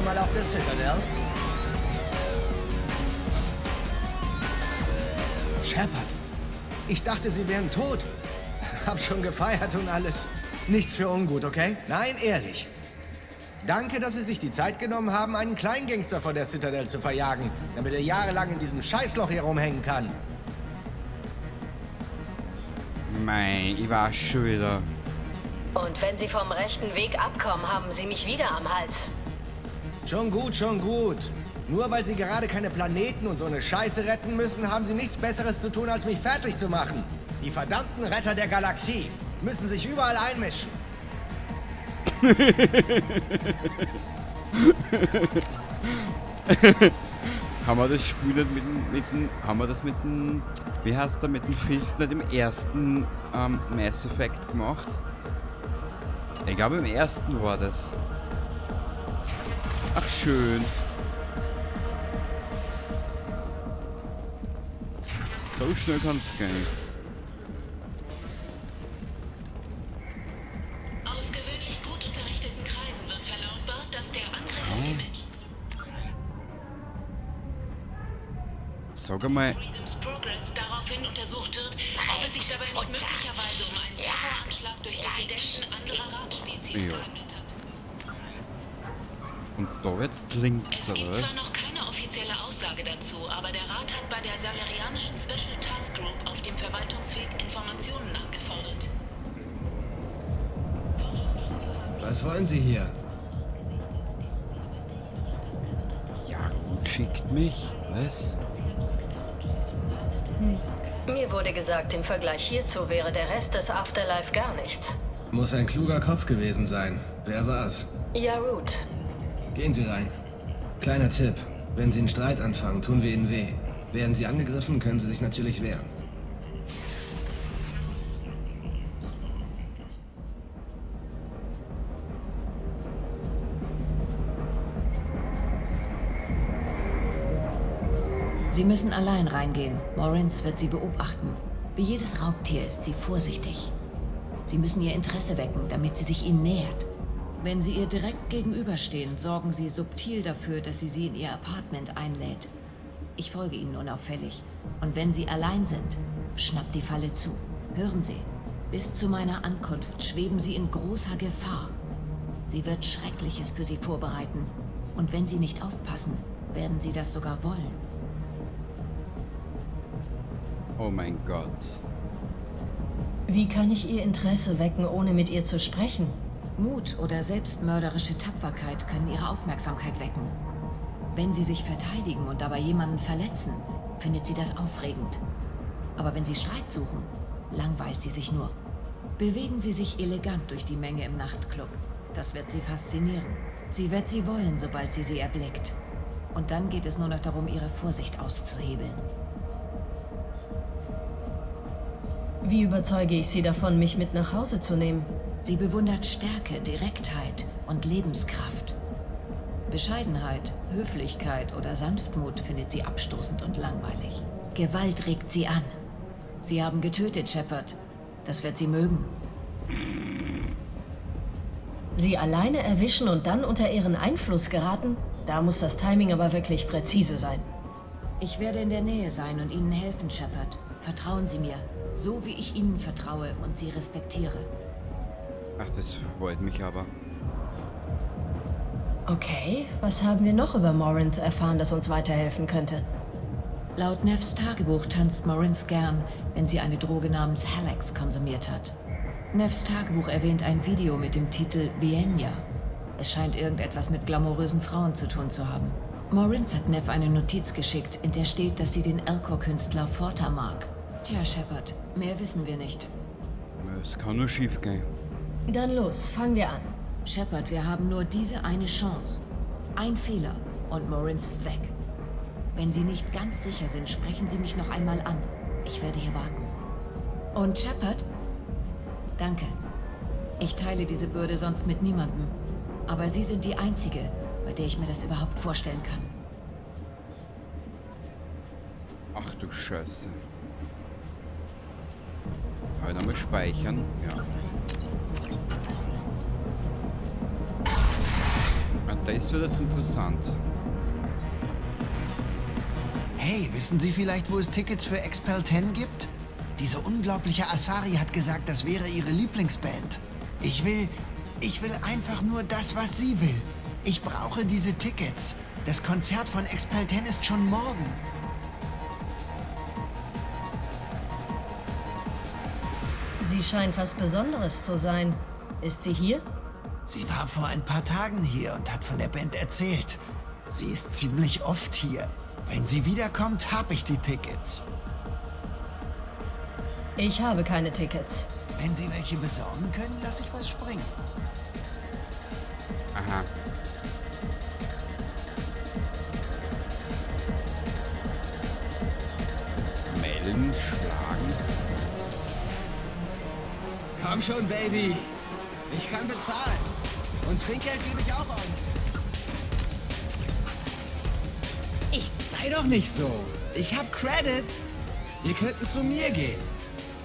schon mal auf der Citadel? Shepard, ich dachte, Sie wären tot. Hab schon gefeiert und alles. Nichts für ungut, okay? Nein, ehrlich. Danke, dass Sie sich die Zeit genommen haben, einen Kleingangster vor der Citadel zu verjagen, damit er jahrelang in diesem Scheißloch hier rumhängen kann. Mei, ich war schon wieder. Und wenn Sie vom rechten Weg abkommen, haben Sie mich wieder am Hals. Schon gut, schon gut. Nur weil Sie gerade keine Planeten und so eine Scheiße retten müssen, haben Sie nichts Besseres zu tun, als mich fertig zu machen. Die verdammten Retter der Galaxie müssen sich überall einmischen. Haben wir das Spiel nicht haben wir das mit dem, wie heißt der, mit dem Fist nicht im ersten Mass Effect gemacht? Ich glaube im ersten war das. Ach schön. So schnell kann's gehen. Ausgewöhnlich gut unterrichteten Kreisen wird verlautbart, dass der Angriff auf die Menschen Sag einmal, Freedom's Progress daraufhin untersucht wird, ob es sich dabei nicht möglicherweise um einen Terroranschlag durch Dissidenten anderer Ratspezies Ja. gehandelt hat. und da jetzt links Es oder gibt zwar was? noch keine offizielle Aussage dazu, aber der Rat hat bei der salarianischen Special Task Group auf dem Verwaltungsweg Informationen angefordert. Was wollen Sie hier? Ja, gut, schickt mich. Was? Mir wurde gesagt, im Vergleich hierzu wäre der Rest des Afterlife gar nichts. Muss ein kluger Kopf gewesen sein. Wer war's? Ja, Root. Gehen Sie rein. Kleiner Tipp. Wenn Sie einen Streit anfangen, tun wir Ihnen weh. Werden Sie angegriffen, können Sie sich natürlich wehren. Sie müssen allein reingehen. Morins wird Sie beobachten. Wie jedes Raubtier ist sie vorsichtig. Sie müssen ihr Interesse wecken, damit sie sich Ihnen nähert. Wenn Sie ihr direkt gegenüberstehen, sorgen Sie subtil dafür, dass sie in Ihr Apartment einlädt. Ich folge Ihnen unauffällig. Und wenn Sie allein sind, schnappt die Falle zu. Hören Sie, bis zu meiner Ankunft schweben Sie in großer Gefahr. Sie wird Schreckliches für Sie vorbereiten. Und wenn Sie nicht aufpassen, werden Sie das sogar wollen. Oh mein Gott. Wie kann ich ihr Interesse wecken, ohne mit ihr zu sprechen? Mut oder selbstmörderische Tapferkeit können ihre Aufmerksamkeit wecken. Wenn sie sich verteidigen und dabei jemanden verletzen, findet sie das aufregend. Aber wenn sie Streit suchen, langweilt sie sich nur. Bewegen Sie sich elegant durch die Menge im Nachtclub. Das wird sie faszinieren. Sie wird sie wollen, sobald sie erblickt. Und dann geht es nur noch darum, ihre Vorsicht auszuhebeln. Wie überzeuge ich sie davon, mich mit nach Hause zu nehmen? Sie bewundert Stärke, Direktheit und Lebenskraft. Bescheidenheit, Höflichkeit oder Sanftmut findet sie abstoßend und langweilig. Gewalt regt sie an. Sie haben getötet, Shepard. Das wird sie mögen. Sie alleine erwischen und dann unter ihren Einfluss geraten? Da muss das Timing aber wirklich präzise sein. Ich werde in der Nähe sein und Ihnen helfen, Shepard. Vertrauen Sie mir, so wie ich Ihnen vertraue und Sie respektiere. Ach, das freut mich aber. Okay, was haben wir noch über Morinth erfahren, das uns weiterhelfen könnte? Laut Nevs Tagebuch tanzt Morins gern, wenn sie eine Droge namens Halax konsumiert hat. Nevs Tagebuch erwähnt ein Video mit dem Titel Vienya. Es scheint irgendetwas mit glamourösen Frauen zu tun zu haben. Morins hat Nev eine Notiz geschickt, in der steht, dass sie den Elcor-Künstler Forta mag. Tja, Shepard, mehr wissen wir nicht. Es kann nur schief gehen. Dann los, fangen wir an. Shepard, wir haben nur diese eine Chance. Ein Fehler und Morins ist weg. Wenn Sie nicht ganz sicher sind, sprechen Sie mich noch einmal an. Ich werde hier warten. Und Shepard? Danke. Ich teile diese Bürde sonst mit niemandem. Aber Sie sind die Einzige, bei der ich mir das überhaupt vorstellen kann. Ach du Scheiße. Aber nochmal speichern. Ja. Das wird jetzt interessant. Hey, wissen Sie vielleicht, wo es Tickets für Expel 10 gibt? Diese unglaubliche Asari hat gesagt, das wäre ihre Lieblingsband. Ich will einfach nur das, was sie will. Ich brauche diese Tickets. Das Konzert von Expel 10 ist schon morgen. Sie scheint was Besonderes zu sein. Ist sie hier? Sie war vor ein paar Tagen hier und hat von der Band erzählt. Sie ist ziemlich oft hier. Wenn sie wiederkommt, habe ich die Tickets. Ich habe keine Tickets. Wenn Sie welche besorgen können, lasse ich was springen. Aha. Smellen, schlagen. Komm schon, Baby. Ich kann bezahlen. Und Trinkgeld gebe ich auch an. Sei doch nicht so. Ich hab Credits. Ihr könnten zu mir gehen.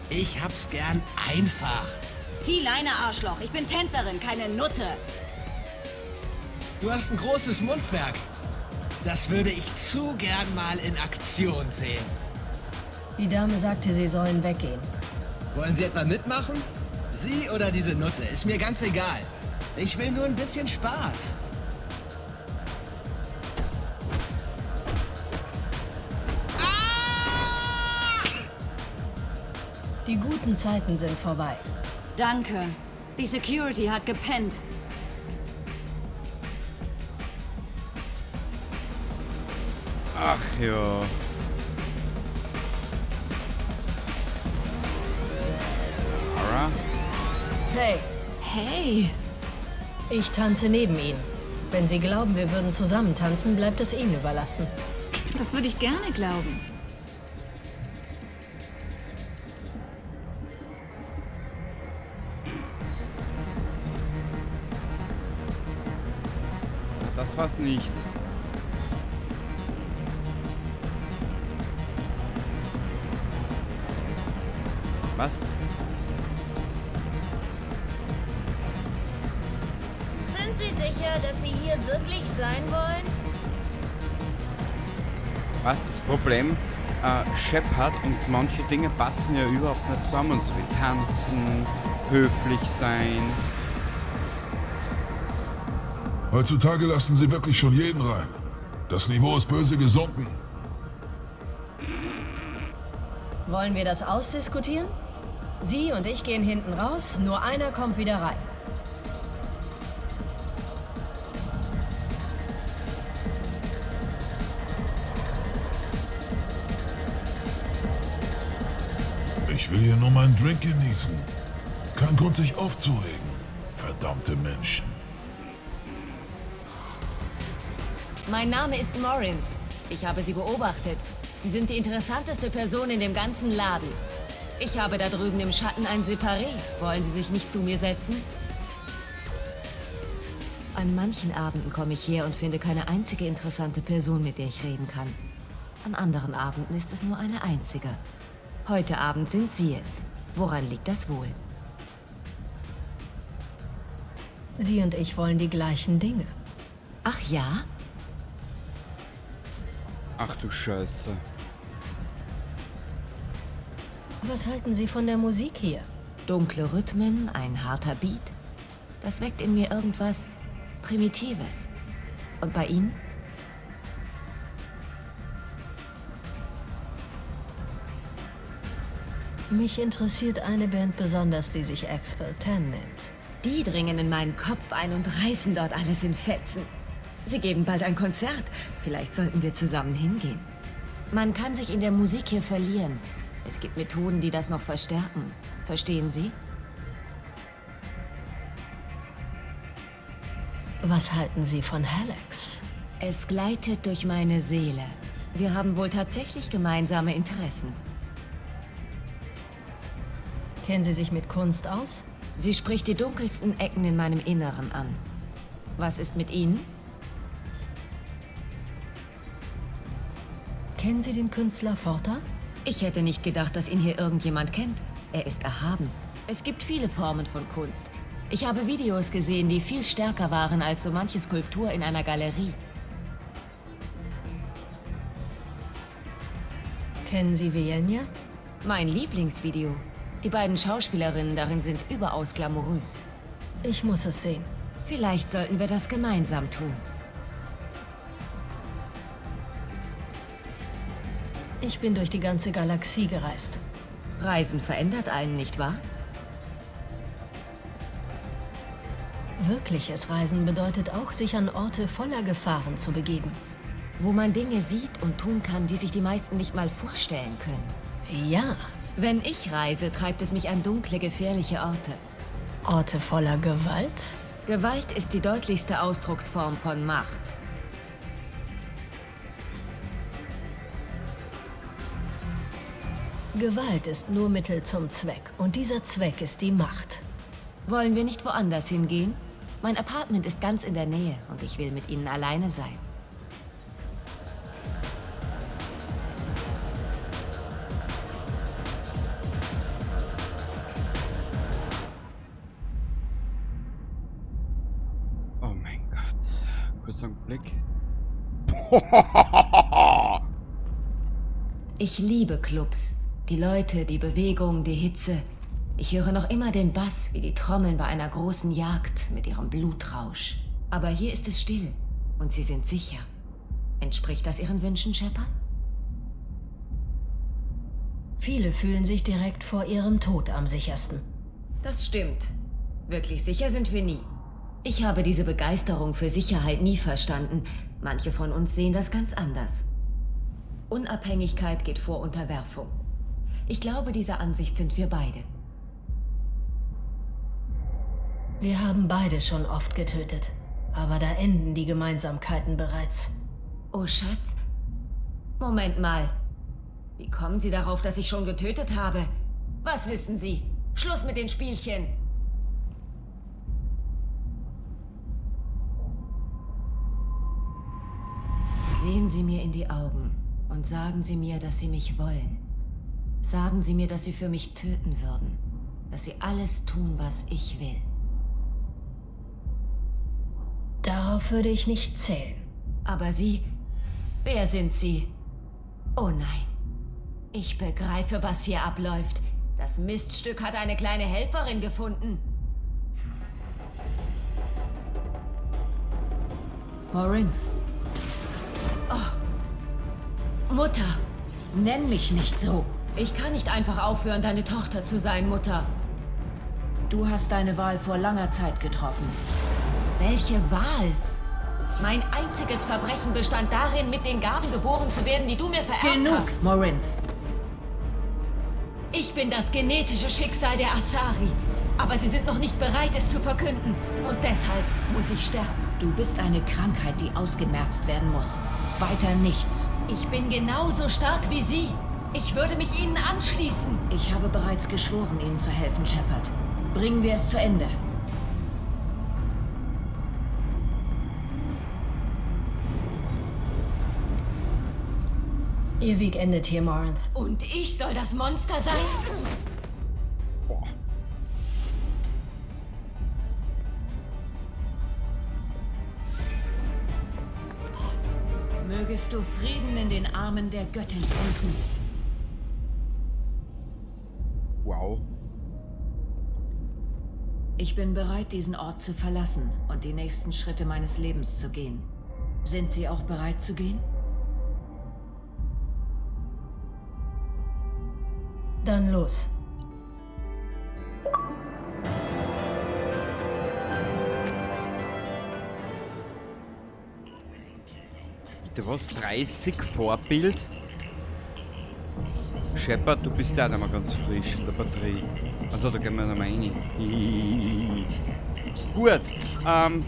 Ich hab's gern einfach. Zieh Leine, Arschloch. Ich bin Tänzerin, keine Nutte. Du hast ein großes Mundwerk. Das würde ich zu gern mal in Aktion sehen. Die Dame sagte, Sie sollen weggehen. Wollen Sie etwa mitmachen? Sie oder diese Nutte, ist mir ganz egal. Ich will nur ein bisschen Spaß. Die guten Zeiten sind vorbei. Danke. Die Security hat gepennt. Ach ja. Lara? Hey, Hey. ich tanze neben Ihnen. Wenn Sie glauben, wir würden zusammen tanzen, bleibt es Ihnen überlassen. Das würde ich gerne glauben. Das war's nicht. Was? Sind Sie sicher, dass Sie hier wirklich sein wollen? Was das Problem? Shepard und manche Dinge passen ja überhaupt nicht zusammen, so wie tanzen, höflich sein. Heutzutage lassen sie wirklich schon jeden rein. Das Niveau ist böse gesunken. Wollen wir das ausdiskutieren? Sie und ich gehen hinten raus, nur einer kommt wieder rein. Ich will hier nur meinen Drink genießen. Kein Grund, sich aufzuregen. Verdammte Menschen. Mein Name ist Morin. Ich habe Sie beobachtet. Sie sind die interessanteste Person in dem ganzen Laden. Ich habe da drüben im Schatten ein Separé. Wollen Sie sich nicht zu mir setzen? An manchen Abenden komme ich her und finde keine einzige interessante Person, mit der ich reden kann. An anderen Abenden ist es nur eine einzige. Heute Abend sind Sie es. Woran liegt das wohl? Sie und ich wollen die gleichen Dinge. Ach ja? Ach du Scheiße. Was halten Sie von der Musik hier? Dunkle Rhythmen, ein harter Beat. Das weckt in mir irgendwas Primitives. Und bei Ihnen? Mich interessiert eine Band besonders, die sich Expel 10 nennt. Die dringen in meinen Kopf ein und reißen dort alles in Fetzen. Sie geben bald ein Konzert. Vielleicht sollten wir zusammen hingehen. Man kann sich in der Musik hier verlieren. Es gibt Methoden, die das noch verstärken. Verstehen Sie? Was halten Sie von Hallex? Es gleitet durch meine Seele. Wir haben wohl tatsächlich gemeinsame Interessen. Kennen Sie sich mit Kunst aus? Sie spricht die dunkelsten Ecken in meinem Inneren an. Was ist mit Ihnen? Kennen Sie den Künstler Forta? Ich hätte nicht gedacht, dass ihn hier irgendjemand kennt. Er ist erhaben. Es gibt viele Formen von Kunst. Ich habe Videos gesehen, die viel stärker waren als so manche Skulptur in einer Galerie. Kennen Sie Vienna? Mein Lieblingsvideo. Die beiden Schauspielerinnen darin sind überaus glamourös. Ich muss es sehen. Vielleicht sollten wir das gemeinsam tun. Ich bin durch die ganze Galaxie gereist. Reisen verändert einen, nicht wahr? Wirkliches Reisen bedeutet auch, sich an Orte voller Gefahren zu begeben. Wo man Dinge sieht und tun kann, die sich die meisten nicht mal vorstellen können. Ja. Wenn ich reise, treibt es mich an dunkle, gefährliche Orte. Orte voller Gewalt? Gewalt ist die deutlichste Ausdrucksform von Macht. Gewalt ist nur Mittel zum Zweck. Und dieser Zweck ist die Macht. Wollen wir nicht woanders hingehen? Mein Apartment ist ganz in der Nähe und ich will mit Ihnen alleine sein. Oh mein Gott. Kurzer Blick. Ich liebe Clubs. Die Leute, die Bewegung, die Hitze. Ich höre noch immer den Bass, wie die Trommeln bei einer großen Jagd mit ihrem Blutrausch. Aber hier ist es still und Sie sind sicher. Entspricht das Ihren Wünschen, Shepard? Viele fühlen sich direkt vor ihrem Tod am sichersten. Das stimmt. Wirklich sicher sind wir nie. Ich habe diese Begeisterung für Sicherheit nie verstanden. Manche von uns sehen das ganz anders. Unabhängigkeit geht vor Unterwerfung. Ich glaube, dieser Ansicht sind wir beide. Wir haben beide schon oft getötet. Aber da enden die Gemeinsamkeiten bereits. Oh, Schatz. Moment mal. Wie kommen Sie darauf, dass ich schon getötet habe? Was wissen Sie? Schluss mit den Spielchen. Sehen Sie mir in die Augen und sagen Sie mir, dass Sie mich wollen. Sagen Sie mir, dass Sie für mich töten würden. Dass Sie alles tun, was ich will. Darauf würde ich nicht zählen. Aber Sie? Wer sind Sie? Oh nein. Ich begreife, was hier abläuft. Das Miststück hat eine kleine Helferin gefunden. Morinth. Oh. Mutter. Nenn mich nicht so. Ich kann nicht einfach aufhören, deine Tochter zu sein, Mutter. Du hast deine Wahl vor langer Zeit getroffen. Welche Wahl? Mein einziges Verbrechen bestand darin, mit den Gaben geboren zu werden, die du mir vererbt hast. Genug, Morinth. Ich bin das genetische Schicksal der Asari. Aber sie sind noch nicht bereit, es zu verkünden. Und deshalb muss ich sterben. Du bist eine Krankheit, die ausgemerzt werden muss. Weiter nichts. Ich bin genauso stark wie sie. Ich würde mich ihnen anschließen. Ich habe bereits geschworen, ihnen zu helfen, Shepard. Bringen wir es zu Ende. Ihr Weg endet hier, Morinth. Und ich soll das Monster sein? Boah. Mögest du Frieden in den Armen der Göttin finden. Wow. Ich bin bereit, diesen Ort zu verlassen und die nächsten Schritte meines Lebens zu gehen. Sind Sie auch bereit zu gehen? Dann los. Bitte was? 30 Vorbild? Shepard, du bist ja auch nicht mehr ganz frisch in der Batterie. Also da gehen wir nochmal rein. Gut,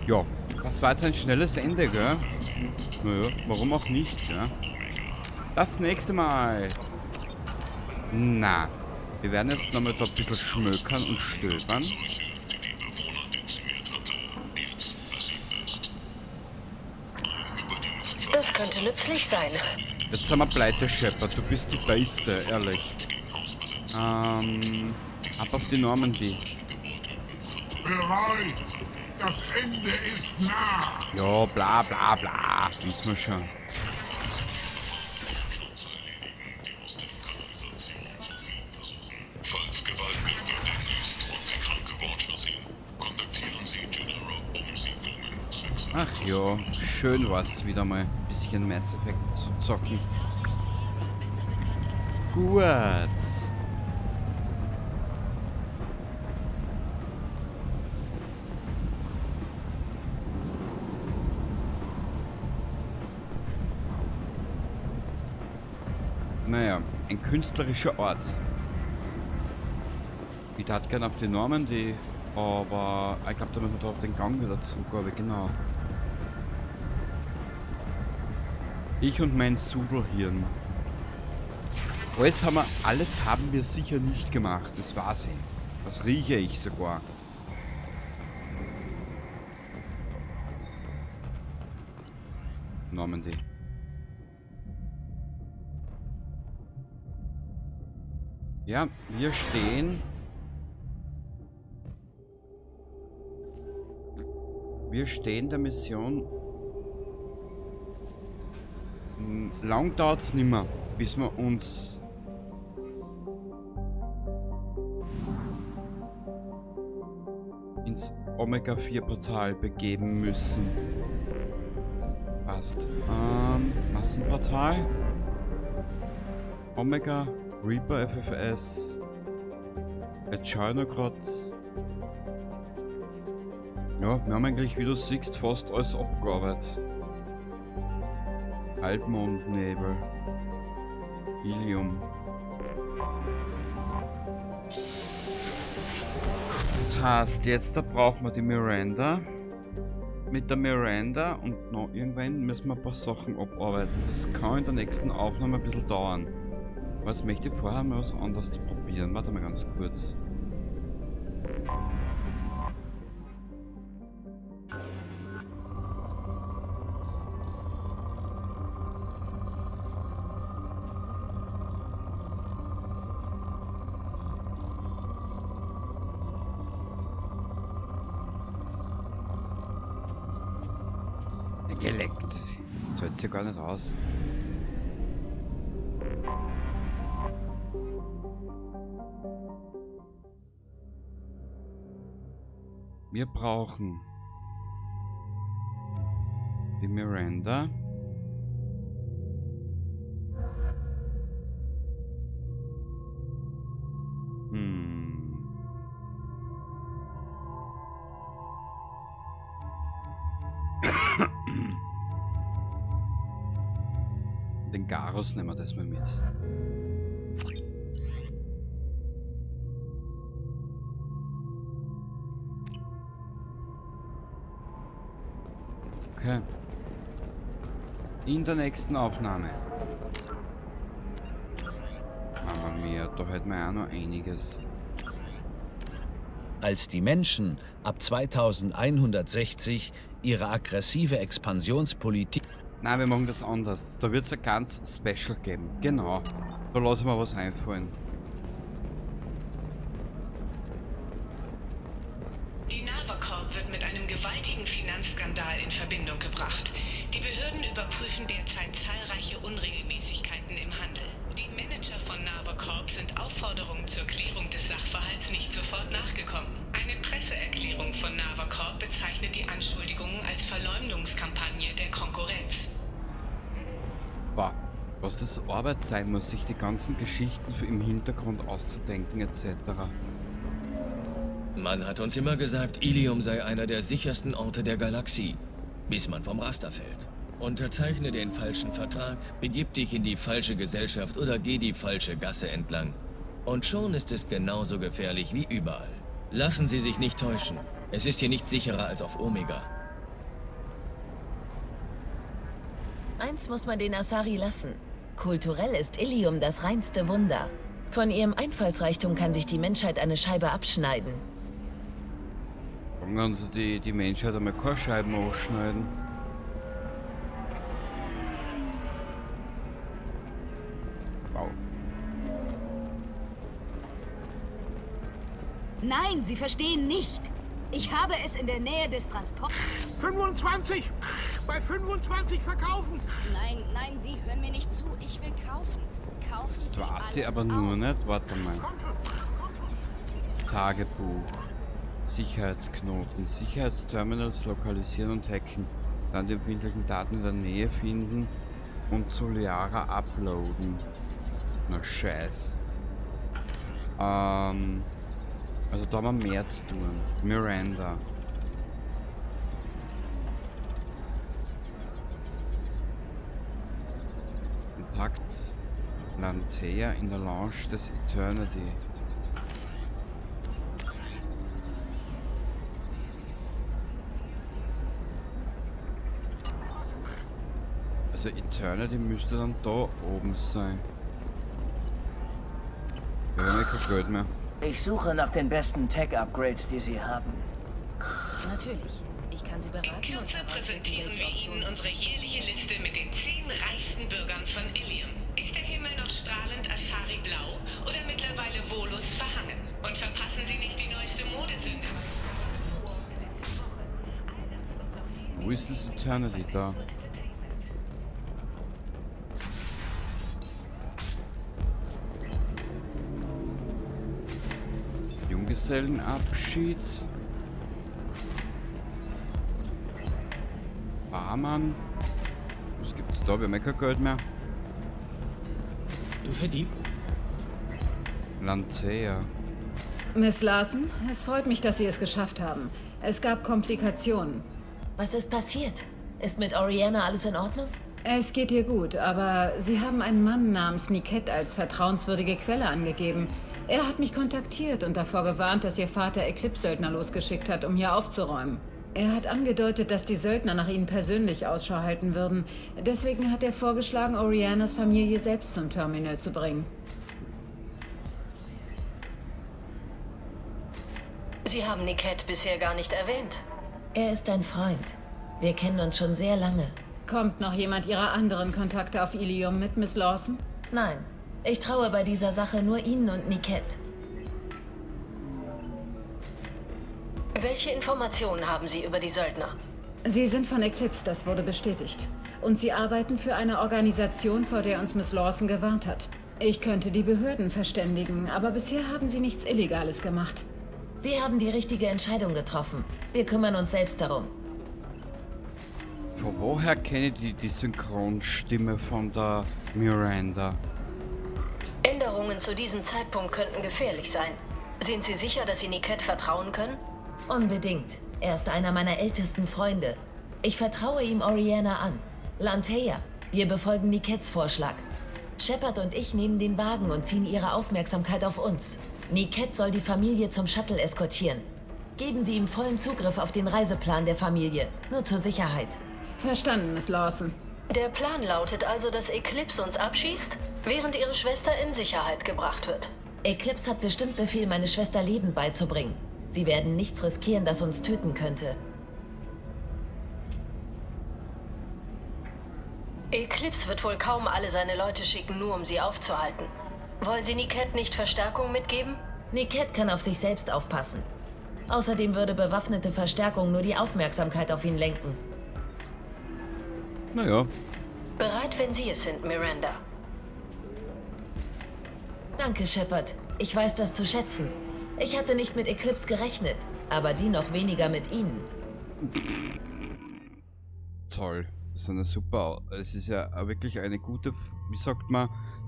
ja. Das war jetzt ein schnelles Ende, gell? Naja, warum auch nicht, gell? Das nächste Mal. Na, wir werden jetzt nochmal da ein bisschen schmökern und stöbern. Das könnte nützlich sein. Jetzt sind wir pleite, Shepard. Du bist die Beste, ehrlich. Ab auf die Normandy. bereit. Das Ende ist nah. Ja, bla bla bla. Wissen wir schon. Falls Gewaltmittel demnächst und Sie kranke Watcher sehen, kontaktieren Sie General, um Siedlungen zwecks... Ach ja, schön war's wieder mal ein bisschen Mass Effect zu zocken. Gut. Naja, ein künstlerischer Ort. Ich tat gerne auf die Normandy, aber ich glaube, da müssen wir da auf den Gang wieder zurück, aber genau. Ich und mein Sudelhirn. Alles haben wir sicher nicht gemacht, das weiß ich. Das rieche ich sogar. Normandy. Ja, wir stehen. Wir stehen der Mission. Lang dauert's nimmer, bis wir uns ins Omega-4-Portal begeben müssen. Passt. Massenportal. Omega, Reaper FFS. Echinokrotz. Ja, wir haben eigentlich, wie du siehst, fast alles abgearbeitet. Halbmondnebel. Ilium. Das heißt, jetzt da brauchen wir die Miranda. Mit der Miranda und noch irgendwann müssen wir ein paar Sachen abarbeiten. Das kann in der nächsten Aufnahme ein bisschen dauern. Aber jetzt möchte ich vorher mal was anderes probieren. Warte mal ganz kurz. Geleckt. Das hört sich gar nicht aus. Wir brauchen die Miranda. Den Garus nehmen wir das mal mit. Okay. In der nächsten Aufnahme. Mamma mia, da hätten wir auch noch einiges. Als die Menschen ab 2160 ihre aggressive Expansionspolitik... Nein, wir machen das anders. Da wird es ein ganz Special geben. Genau. Da lassen wir was einfallen. Die Nava Corp wird mit einem gewaltigen Finanzskandal in Verbindung gebracht. Die Behörden überprüfen derzeit zahlreiche Unregelmäßigkeiten im Handel. Die Manager von Nava Corp sind Aufforderungen zur Klärung des Sachverhalts nicht sofort nachgekommen. Eine Presseerklärung von Nava Corp bezeichnet die Anschuldigungen als Verleumdungskampagne der Konkurrenz. Boah, was das Arbeit sein muss, sich die ganzen Geschichten im Hintergrund auszudenken etc. Man hat uns immer gesagt, Ilium sei einer der sichersten Orte der Galaxie, bis man vom Raster fällt. Unterzeichne den falschen Vertrag, begib dich in die falsche Gesellschaft oder geh die falsche Gasse entlang. Und schon ist es genauso gefährlich wie überall. Lassen Sie sich nicht täuschen. Es ist hier nicht sicherer als auf Omega. Eins muss man den Asari lassen. Kulturell ist Ilium das reinste Wunder. Von ihrem Einfallsreichtum kann sich die Menschheit eine Scheibe abschneiden. Warum kann sie die Menschheit einmal keine Scheiben ausschneiden? Wow. Nein, Sie verstehen nicht. Ich habe es in der Nähe des Transports. 25! Bei 25 verkaufen! Nein, nein, Sie hören mir nicht zu. Ich will kaufen. Kaufen Das Sie weiß ich alles aber nur auf. nicht. Warte mal. Tagebuch. Sicherheitsknoten. Sicherheitsterminals lokalisieren und hacken. Dann die empfindlichen Daten in der Nähe finden und zu Liara uploaden. Na scheiß. Also da haben wir mehr zu tun. Miranda. Kontakt Lantea in der Lounge des Eternity. Also Eternity müsste dann da oben sein. Wir haben ja kein Geld mehr. Ich suche nach den besten Tech-Upgrades, die Sie haben. Natürlich. Ich kann Sie beraten. In Kürze präsentieren wir Ihnen unsere jährliche Liste mit den 10 reichsten Bürgern von Ilium. Ist der Himmel noch strahlend Asari-blau oder mittlerweile Volus verhangen? Und verpassen Sie nicht die neueste Modesünde. Wo ist das Eternity da? Junggesellenabschied. Barmann. Was gibt's da? Wir haben kein Geld mehr. Du verdienst. Lantea. Miss Larson, es freut mich, dass Sie es geschafft haben. Es gab Komplikationen. Was ist passiert? Ist mit Oriana alles in Ordnung? Es geht ihr gut, aber Sie haben einen Mann namens Niket als vertrauenswürdige Quelle angegeben. Er hat mich kontaktiert und davor gewarnt, dass Ihr Vater Eclipse-Söldner losgeschickt hat, um hier aufzuräumen. Er hat angedeutet, dass die Söldner nach Ihnen persönlich Ausschau halten würden. Deswegen hat er vorgeschlagen, Orianas Familie selbst zum Terminal zu bringen. Sie haben Niket bisher gar nicht erwähnt. Er ist ein Freund. Wir kennen uns schon sehr lange. Kommt noch jemand Ihrer anderen Kontakte auf Ilium mit, Miss Lawson? Nein. Ich traue bei dieser Sache nur Ihnen und Niket. Welche Informationen haben Sie über die Söldner? Sie sind von Eclipse, das wurde bestätigt. Und Sie arbeiten für eine Organisation, vor der uns Miss Lawson gewarnt hat. Ich könnte die Behörden verständigen, aber bisher haben Sie nichts Illegales gemacht. Sie haben die richtige Entscheidung getroffen. Wir kümmern uns selbst darum. Von woher kenne ich die Synchronstimme von der Miranda? Änderungen zu diesem Zeitpunkt könnten gefährlich sein. Sind Sie sicher, dass Sie Niket vertrauen können? Unbedingt. Er ist einer meiner ältesten Freunde. Ich vertraue ihm Oriana an. Lantea, wir befolgen Nikets Vorschlag. Shepard und ich nehmen den Wagen und ziehen ihre Aufmerksamkeit auf uns. Niket soll die Familie zum Shuttle eskortieren. Geben Sie ihm vollen Zugriff auf den Reiseplan der Familie, nur zur Sicherheit. Verstanden, Miss Lawson. Der Plan lautet also, dass Eclipse uns abschießt, während ihre Schwester in Sicherheit gebracht wird. Eclipse hat bestimmt Befehl, meine Schwester lebend beizubringen. Sie werden nichts riskieren, das uns töten könnte. Eclipse wird wohl kaum alle seine Leute schicken, nur um sie aufzuhalten. Wollen Sie Niket nicht Verstärkung mitgeben? Niket kann auf sich selbst aufpassen. Außerdem würde bewaffnete Verstärkung nur die Aufmerksamkeit auf ihn lenken. Naja. Bereit, wenn Sie es sind, Miranda. Danke, Shepard. Ich weiß das zu schätzen. Ich hatte nicht mit Eclipse gerechnet, aber die noch weniger mit Ihnen. Toll. Das ist eine super... Es ist ja wirklich eine gute... Wie sagt man?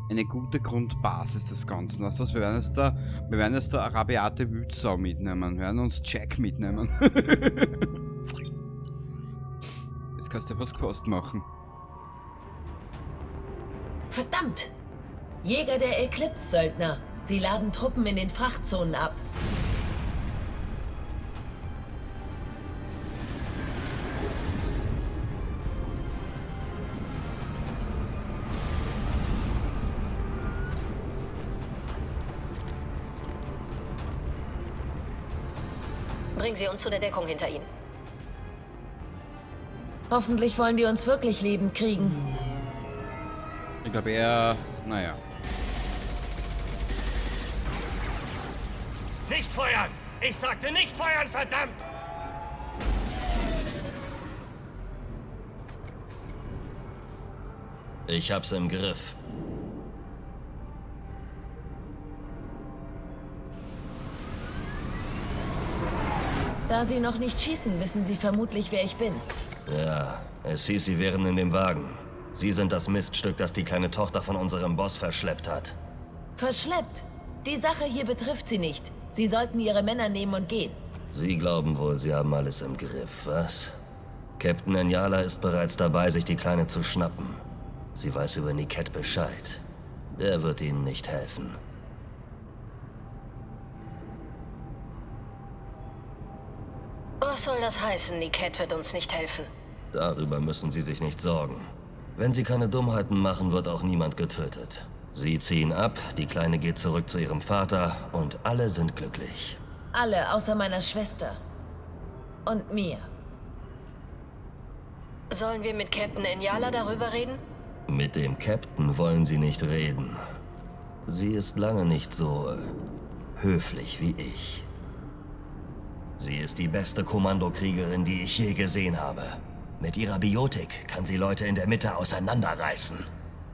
Eine gute Grundbasis des Ganzen. Also wir werden jetzt da Arabiate Wütsau mitnehmen. Wir werden uns Jack mitnehmen. Jetzt kannst du was Kost machen. Verdammt! Jäger der Eclipse-Söldner. Sie laden Truppen in den Frachtzonen ab. Bringen Sie uns zu der Deckung hinter Ihnen. Hoffentlich wollen die uns wirklich lebend kriegen. Ich glaube eher... Naja. Nicht feuern! Ich sagte nicht feuern, verdammt! Ich hab's im Griff. Da Sie noch nicht schießen, wissen Sie vermutlich, wer ich bin. Ja, es hieß, Sie wären in dem Wagen. Sie sind das Miststück, das die kleine Tochter von unserem Boss verschleppt hat. Verschleppt? Die Sache hier betrifft Sie nicht. Sie sollten Ihre Männer nehmen und gehen. Sie glauben wohl, Sie haben alles im Griff, was? Captain Enyala ist bereits dabei, sich die Kleine zu schnappen. Sie weiß über Niket Bescheid. Der wird Ihnen nicht helfen. Was soll das heißen, Niket wird uns nicht helfen? Darüber müssen Sie sich nicht sorgen. Wenn Sie keine Dummheiten machen, wird auch niemand getötet. Sie ziehen ab, die Kleine geht zurück zu ihrem Vater und alle sind glücklich. Alle, außer meiner Schwester. Und mir. Sollen wir mit Captain Enyala darüber reden? Mit dem Captain wollen Sie nicht reden. Sie ist lange nicht so höflich wie ich. Sie ist die beste Kommandokriegerin, die ich je gesehen habe. Mit ihrer Biotik kann sie Leute in der Mitte auseinanderreißen.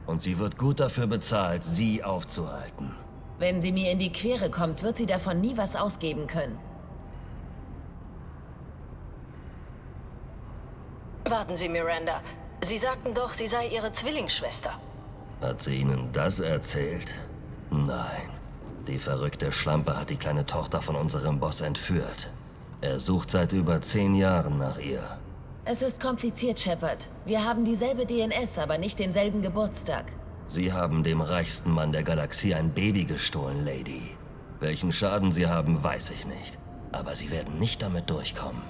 Und sie wird gut dafür bezahlt, sie aufzuhalten. Wenn sie mir in die Quere kommt, wird sie davon nie was ausgeben können. Warten Sie, Miranda. Sie sagten doch, sie sei Ihre Zwillingsschwester. Hat sie Ihnen das erzählt? Nein. Die verrückte Schlampe hat die kleine Tochter von unserem Boss entführt. Er sucht seit über 10 Jahren nach ihr. Es ist kompliziert, Shepard. Wir haben dieselbe DNS, aber nicht denselben Geburtstag. Sie haben dem reichsten Mann der Galaxie ein Baby gestohlen, Lady. Welchen Schaden Sie haben, weiß ich nicht. Aber Sie werden nicht damit durchkommen.